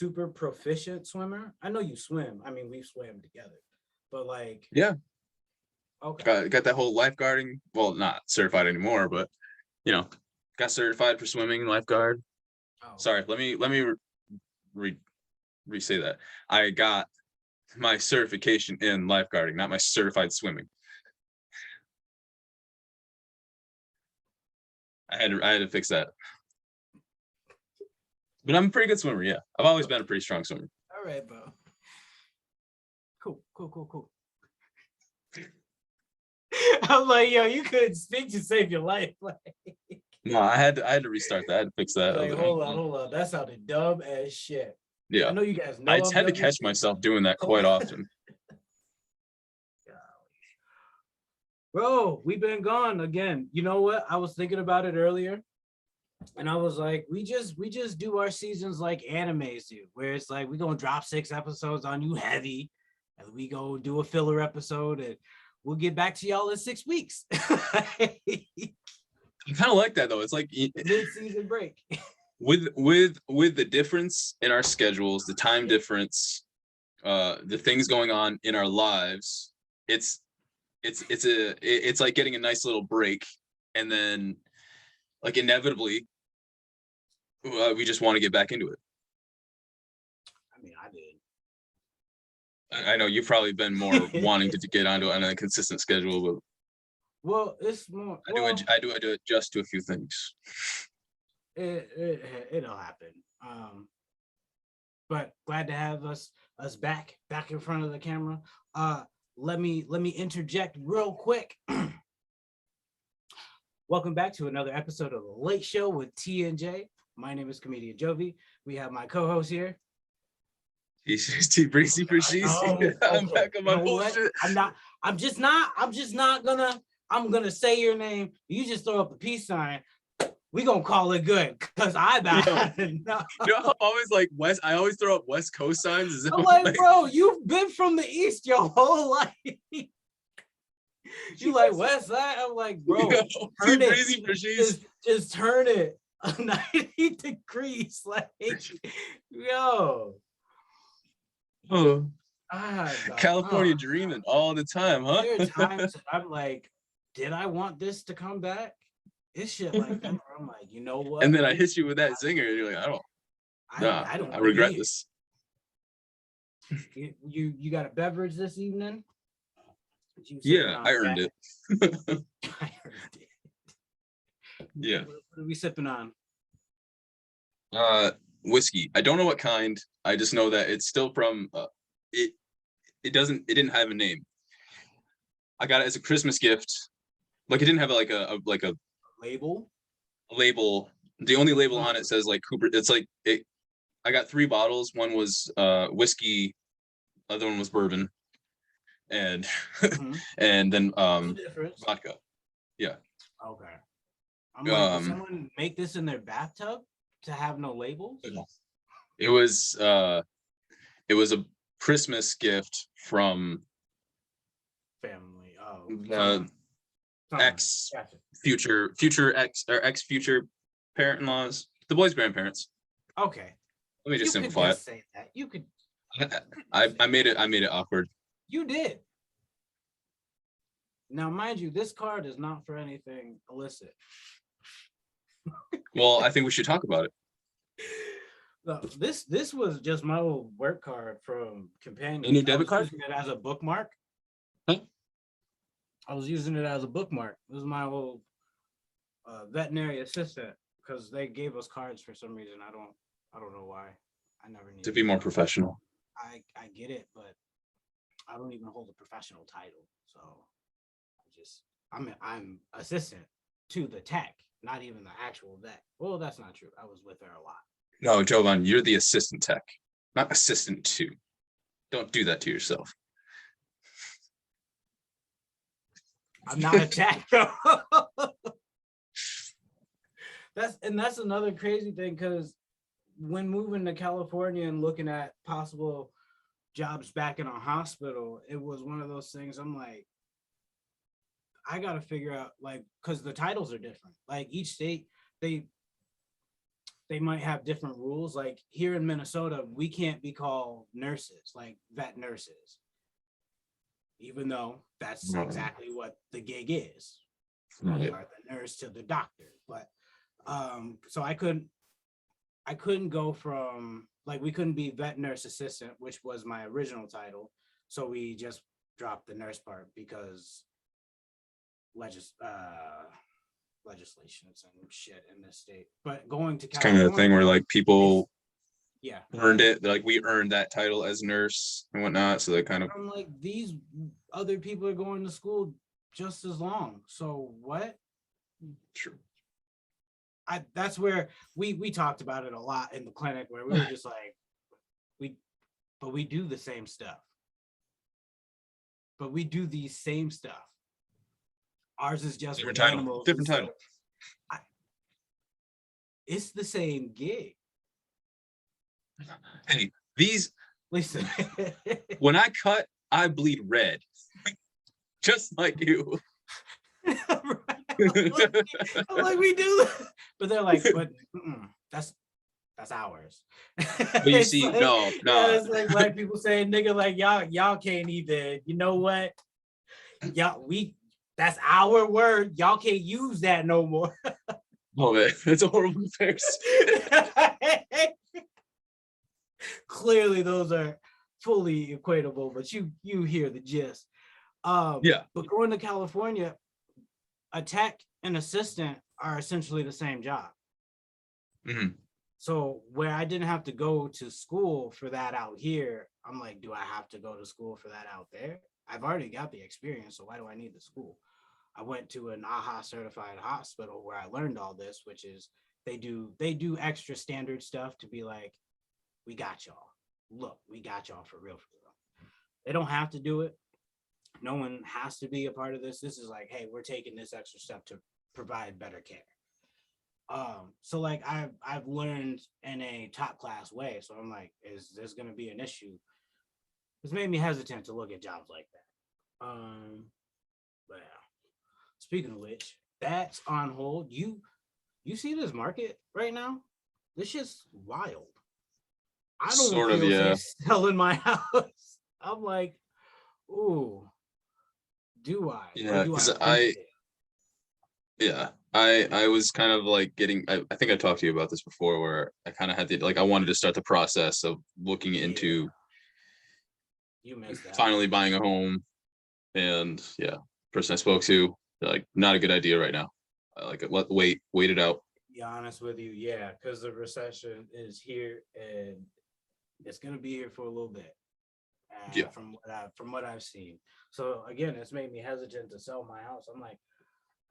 super proficient swimmer? I know you swim. I mean, we've swam together, but like, Yeah, okay. got that whole lifeguarding. Well, not certified anymore, but you know, got certified for swimming and lifeguard. Oh, Sorry, let me re-say that. I got my certification in lifeguarding, not my certified swimming. I had to fix that. But I'm a pretty good swimmer, yeah. I've always been a pretty strong swimmer. all right, bro. Cool. I'm like, yo, you couldn't speak to save your life. Like, No, I had to restart that. I had to fix that. like hold on. That sounded dumb as shit. Yeah. I know you guys I know I'm had to dumb as catch shit. myself doing that quite often. Bro, we've been gone again. You know what? I was thinking about it earlier. And I was like, we just do our seasons like animes do, where it's like we gonna drop 6 episodes on you heavy, and we go do a filler episode, and we'll get back to y'all in 6 weeks. I kind of like that though. It's like Mid-season break. with the difference in our schedules, the time difference, the things going on in our lives, it's like getting a nice little break, and then like inevitably we just want to get back into it. I mean, I did. I know you've probably been more wanting to get onto it on a consistent schedule, but well, it's more. I do adjust to a few things. It'll happen. But glad to have us back in front of the camera. Let me interject real quick. Welcome back to another episode of the Late Show with T&J. My name is comedian Jovi. We have my co-host here. He's too breezy for she's. I'm back on my bullshit. I'm just not gonna say your name. You just throw up a peace sign. We gonna call it good because I bad. No, I'm always like West. I always throw up West Coast signs. I'm like, bro, you've been from the East your whole life. You like West Side? I'm like, bro, turn it. Just turn it 90 degrees. Like, yo. Oh, California dreaming all the time, huh? There are times that I'm like, did I want this to come back? It's shit like that. I'm like, you know what? And then I hit you with that zinger, and you're like, I don't regret this. You got a beverage this evening? Yeah, I earned it. I earned it. Yeah. What are we sipping on? Whiskey. I don't know what kind. I just know that it's still from it didn't have a name. I got it as a Christmas gift. Like it didn't have like a label. A label. The only label on it says like Cooper. It's like it. I got 3 bottles. One was whiskey, other one was bourbon, and and then vodka. Yeah. Okay. I'm like, did someone make this in their bathtub to have no labels? It was a Christmas gift from family. Ex future ex or ex future parent-in-laws, the boys' grandparents. Okay. Let me just simplify it. Say that. You could. I made it awkward. You did. Now, mind you, this card is not for anything illicit. Well, I think we should talk about it. No, this was just my old work card from Companion. A new debit card? Using it as a bookmark. Huh? I was using it as a bookmark. This is my old veterinary assistant because they gave us cards for some reason. I don't know why. I never need to be more professional. I get it, but I don't even hold a professional title. So I'm assistant to the tech, not even the actual vet. Well, that's not true. I was with her a lot. No, Jovan, you're the assistant tech, not assistant to. Don't do that to yourself. I'm not a tech. That's another crazy thing, because when moving to California and looking at possible jobs back in a hospital, it was one of those things. I'm like, I gotta figure out, like, because the titles are different. Like each state, they they might have different rules. Like here in Minnesota, we can't be called nurses, like vet nurses, even though that's exactly what the gig is. We are the nurse to the doctor. But so I couldn't go from, like, we couldn't be vet nurse assistant, which was my original title. So we just dropped the nurse part because legislations and shit in this state. But going to It's kind of the thing where like people yeah earned it. Like we earned that title as nurse and whatnot. So they kind of, I'm like, these other people are going to school just as long. So what? true. That's where we talked about it a lot in the clinic, where we were just like, we do the same stuff. But we do the same stuff. Ours is just Different with title. animals. Different title. It's the same gig. Hey, these, Listen, when I cut, I bleed red. Just like you. I'm like, we do, but they're like, but that's ours. But you see, like, no. It's like black people saying, nigga, like y'all can't even, you know what? That's our word. Y'all can't use that no more. Oh man, that's a horrible comparison. Clearly, those are fully equatable, but you hear the gist. Yeah. But going to California, a tech and assistant are essentially the same job. Mm-hmm. So where I didn't have to go to school for that out here, I'm like, do I have to go to school for that out there? I've already got the experience, so why do I need the school? I went to an AHA certified hospital where I learned all this, which is they do extra standard stuff to be like, we got y'all. Look, we got y'all for real, for real. They don't have to do it. No one has to be a part of this. This is like, hey, we're taking this extra step to provide better care. So like I've learned in a top class way. So I'm like, is this gonna be an issue? This made me hesitant to look at jobs like that. But yeah. Speaking of which, that's on hold. You see this market right now? This shit's wild. I don't Sort of, feel yeah. safe selling my house. I'm like, ooh, do I? Yeah, because I I was kind of like getting, I think I talked to you about this before, where I kind of had to, like, I wanted to start the process of looking into you missed that. Finally buying a home. And yeah, person I spoke to, like, not a good idea right now. Like, wait it out. Be honest with you, yeah, because the recession is here and it's gonna be here for a little bit. Yeah. From what I've seen. So again, it's made me hesitant to sell my house. I'm like,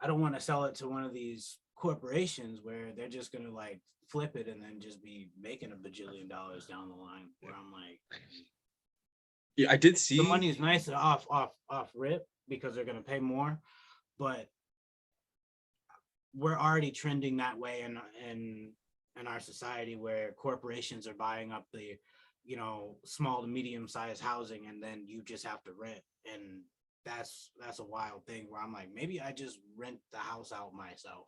I don't want to sell it to one of these corporations where they're just gonna like flip it and then just be making $1 bajillion down the line. Where I'm like, yeah, I did see the money is nice off rip because they're gonna pay more, but we're already trending that way in our society where corporations are buying up the, you know, small to medium sized housing, and then you just have to rent. And that's a wild thing where I'm like, maybe I just rent the house out myself,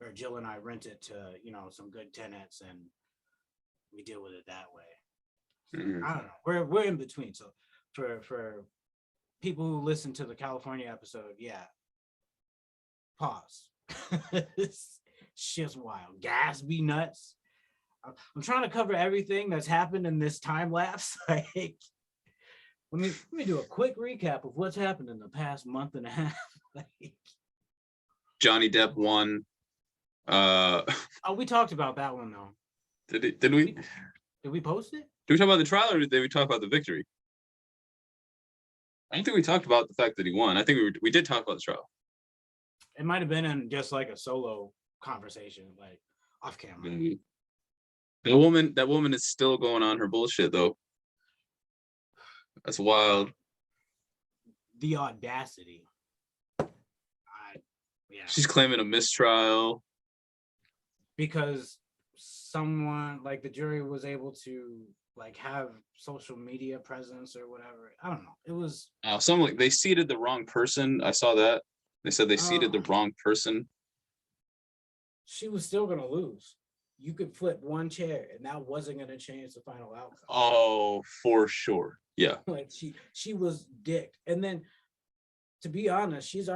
or Jill and I rent it to, you know, some good tenants and we deal with it that way. Mm-hmm. I don't know. We're in between. So for people who listen to the California episode, yeah, pause. It's shit's wild. Gas be nuts. I'm trying to cover everything that's happened in this time lapse. Like, let me do a quick recap of what's happened in the past month and a half. Like, Johnny Depp won. Oh, we talked about that one though. Did we? Did we post it? Did we talk about the trial, or did we talk about the victory? I don't think we talked about the fact that he won. I think we did talk about the trial. It might have been in just like a solo conversation, like off camera. Mm-hmm. That woman is still going on her bullshit though. That's wild. The audacity. Yeah. She's claiming a mistrial because someone, like, the jury was able to like have social media presence or whatever. I don't know. It was like they seated the wrong person. I saw that. They said they seated the wrong person. She was still gonna lose. you could flip one chair and that wasn't going to change the final outcome. Oh, for sure. Yeah. Like she was dicked. And then, to be honest, she's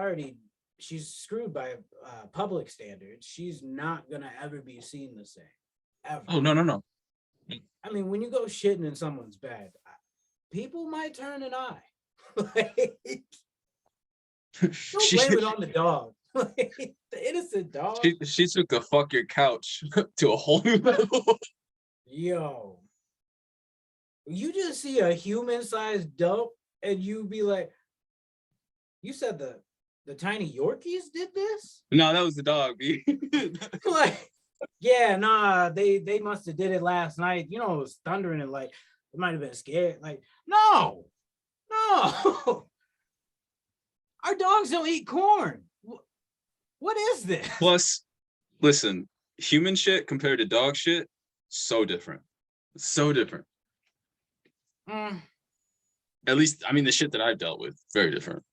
screwed by public standards. She's not going to ever be seen the same, ever. Oh, no. I mean, when you go shitting in someone's bed, people might turn an eye. Like, don't blame it on the dog. Like, the innocent dog. She took the fuck your couch to a whole new level. Yo, you just see a human-sized dump and you be like, you said the tiny Yorkies did this? No, that was the dog, B. Like, yeah, nah, they must have did it last night. You know, it was thundering and like it might have been scared. Like, no. Our dogs don't eat corn. What is this? Plus, listen, human shit compared to dog shit, so different. So different. At least, I mean, the shit that I've dealt with, very different.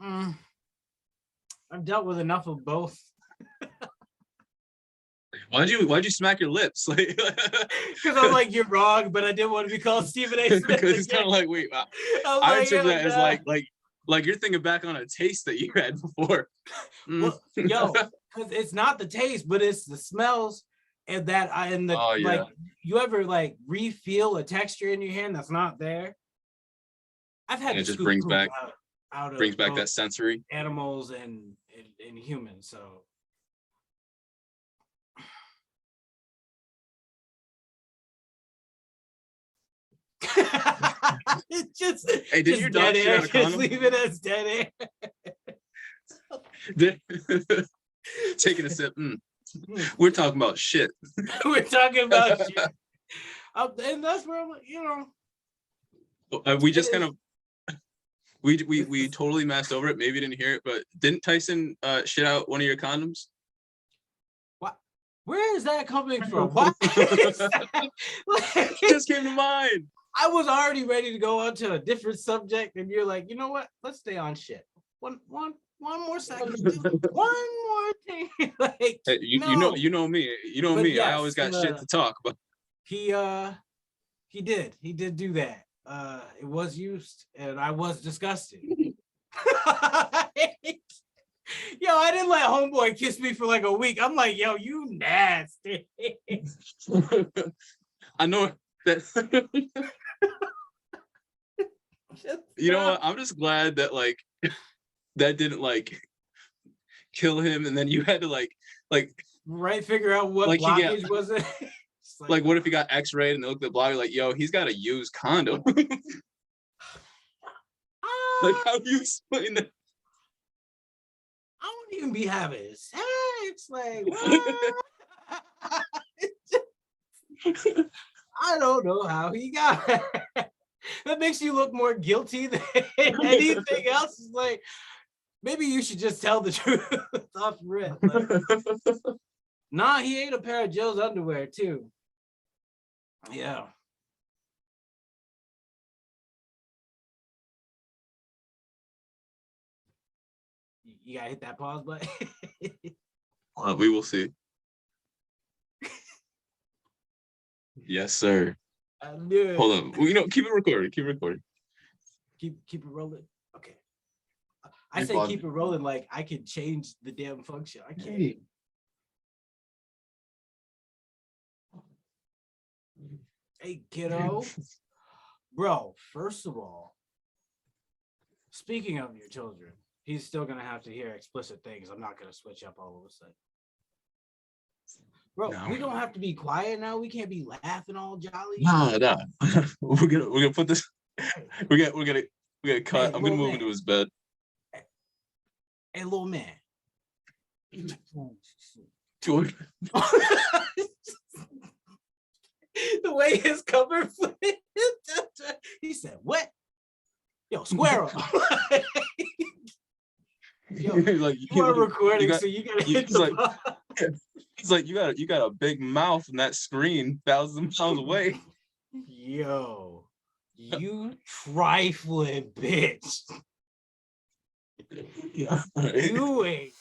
I've dealt with enough of both. Why'd you smack your lips? Like, because I'm like, you're wrong, but I didn't want to be called Stephen A. Smith. Because it's kind of like, wait, I interpret that as like you're thinking back on a taste that you had before. Well, yo, because it's not the taste, but it's the smells and like you ever like re-feel a texture in your hand that's not there. I've had it just brings back brings back that sensory animals and humans. So it's just hey, did your dog shit out a condom? Just leave it as dead air. Taking a sip. We're talking about shit. We're talking about shit. And that's where, you know. We just kind of we totally messed over it. Maybe you didn't hear it, but didn't Tyson shit out one of your condoms? What? Where is that coming from? What? Like, just came to mind. I was already ready to go on to a different subject, and you're like, you know what? Let's stay on shit. One more second. One more thing. Like, hey, you know me. You know me. Yes, I always got shit to talk about. He did do that. It was used, and I was disgusted. Yo, I didn't let homeboy kiss me for like a week. I'm like, yo, you nasty. I know that. You know what? I'm just glad that like that didn't like kill him, and then you had to like figure out what like blockage was it. Like, what if he got X-rayed and they looked at the blockage like, yo, he's got a used condom. Like, how do you explain that? I won't even be having sex. Like, I don't know how he got it. That makes you look more guilty than anything else. It's like, maybe you should just tell the truth off rip. Like, nah, he ate a pair of Joe's underwear too. Yeah. You gotta hit that pause button. We will see. Yes, sir. I knew it. Hold on. Well, you know, keep it recording. Keep recording. Keep it rolling. Okay. I say keep it rolling like I can change the damn function. I can't. Hey. Hey, kiddo. Bro, first of all, speaking of your children, he's still going to have to hear explicit things. I'm not going to switch up all of a sudden. Bro, no. We don't have to be quiet now. We can't be laughing all jolly. Nah. We're gonna put this. We're gonna cut. Hey, I'm gonna move into his bed. Hey, little man. The way his cover flipped, he said, "What? Yo, square up." Yo, like, you are recording, so you gotta hit the It's like you got a big mouth in that screen, thousands of miles away. Yo, you trifling bitch. Yeah. You ain't